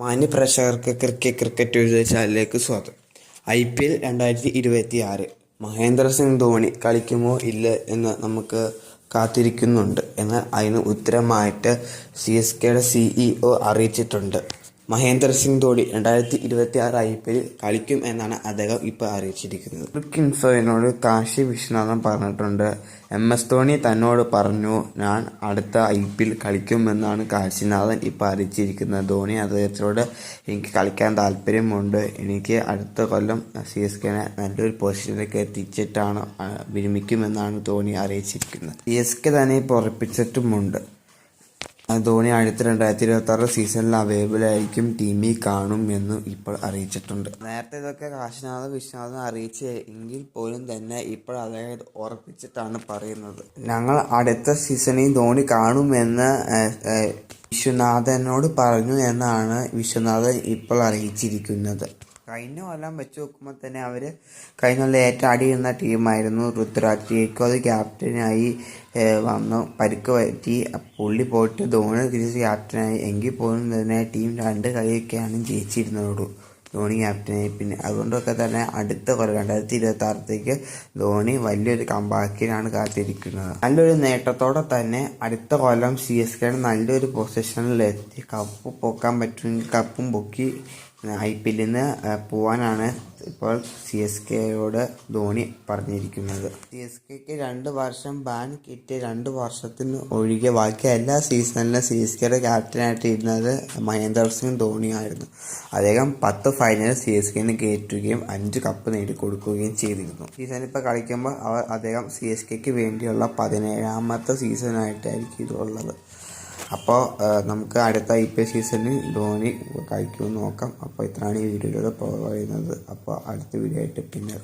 മാന്യപ്രേക്ഷകർക്ക് cricket എഴുതിയ ചാനലിലേക്ക് സ്വാഗതം. IPL 2026 മഹേന്ദ്ര സിംഗ് ധോണി കളിക്കുമോ ഇല്ല എന്ന് നമുക്ക് കാത്തിരിക്കുന്നുണ്ട്. എന്നാൽ അതിന് ഉത്തരമായിട്ട് CSKയുടെ CEO അറിയിച്ചിട്ടുണ്ട്. മഹേന്ദ്ര സിംഗ് ധോണി 2026 IPL കളിക്കും എന്നാണ് അദ്ദേഹം ഇപ്പോൾ അറിയിച്ചിരിക്കുന്നത്. ക്രിക്ക് ഇൻഫോയോട് കാശി വിശ്വനാഥൻ പറഞ്ഞിട്ടുണ്ട്, MS ധോണി തന്നോട് പറഞ്ഞു ഞാൻ അടുത്ത IPL കളിക്കുമെന്നാണ് കാശിനാഥൻ ഇപ്പോൾ അറിയിച്ചിരിക്കുന്നത്. ധോണി അദ്ദേഹത്തോട് എനിക്ക് കളിക്കാൻ താല്പര്യമുണ്ട്, എനിക്ക് അടുത്ത കൊല്ലം CSKനെ നല്ലൊരു പൊസിഷനിലേക്ക് എത്തിച്ചിട്ടാണ് വിരമിക്കുമെന്നാണ് ധോണി അറിയിച്ചിരിക്കുന്നത്. CSK തന്നെ ഇപ്പോൾ ഉറപ്പിച്ചിട്ടുമുണ്ട്. ധോണി അടുത്ത 2026 സീസണിൽ അവൈലബിൾ ആയിരിക്കും, ടീമിൽ കാണും എന്നും ഇപ്പോൾ അറിയിച്ചിട്ടുണ്ട്. നേരത്തെ ഇതൊക്കെ വിശ്വനാഥൻ അറിയിച്ച് എങ്കിൽ പോലും തന്നെ ഇപ്പോൾ അദ്ദേഹം ഉറപ്പിച്ചിട്ടാണ് പറയുന്നത്. ഞങ്ങൾ അടുത്ത സീസണിൽ ധോണി കാണുമെന്ന് വിശ്വനാഥനോട് പറഞ്ഞു എന്നാണ് വിശ്വനാഥൻ ഇപ്പോൾ അറിയിച്ചിരിക്കുന്നത്. കഴിഞ്ഞ കൊല്ലം വെച്ച് നോക്കുമ്പോൾ തന്നെ അവർ കഴിഞ്ഞ കൊല്ലം ഏറ്റവും അടിയുന്ന ടീമായിരുന്നു ഋതുരാജ്. ജയ്ക്കോത് ക്യാപ്റ്റനായി വന്നു, പരിക്ക് പറ്റി, പുള്ളി പോയിട്ട് ധോണി തിരിച്ച് ക്യാപ്റ്റനായി. എങ്കിൽ പോലും തന്നെ ടീം 2 കളിയൊക്കെയാണ് ജയിച്ചിരുന്നതുള്ളൂ ധോണി ക്യാപ്റ്റനായി. പിന്നെ അതുകൊണ്ടൊക്കെ തന്നെ അടുത്ത കൊല്ലം 2026 ധോണി വലിയൊരു കംബാക്കിനാണ് കാത്തിരിക്കുന്നത്. നല്ലൊരു നേട്ടത്തോടെ തന്നെ അടുത്ത കൊല്ലം CSKയുടെ നല്ലൊരു പൊസിഷനിലെത്തി കപ്പ് പൊക്കാൻ പറ്റുമെങ്കിൽ കപ്പും പൊക്കി IPL പോവാനാണ് ഇപ്പോൾ CSKയോട് ധോണി പറഞ്ഞിരിക്കുന്നത്. CSKക്ക് 2 വർഷം ബാൻ കിട്ടിയ 2 വർഷത്തിന് ഒഴികെ ബാക്കി എല്ലാ സീസണിലും CSKയുടെ ക്യാപ്റ്റനായിട്ട് ഇരുന്നത് മഹേന്ദ്ര സിംഗ് ധോണിയായിരുന്നു. അദ്ദേഹം 10 ഫൈനൽ CSKന് കയറ്റുകയും 5 കപ്പ് നേടിക്കൊടുക്കുകയും ചെയ്തിരുന്നു. സീസണിൽ ഇപ്പോൾ കളിക്കുമ്പോൾ അദ്ദേഹം CSKക്ക് വേണ്ടിയുള്ള 17ാമത്തെ സീസണായിട്ടായിരിക്കും ഇതുള്ളത്. അപ്പോൾ നമുക്ക് അടുത്ത IPL സീസണിൽ ധോണി കളിക്കുമെന്ന് നോക്കാം. അപ്പോൾ ഇത്രയാണ് ഈ വീഡിയോയിലൂടെ പറയുന്നത്. അപ്പോൾ അടുത്ത വീഡിയോ ആയിട്ട് പിന്നെ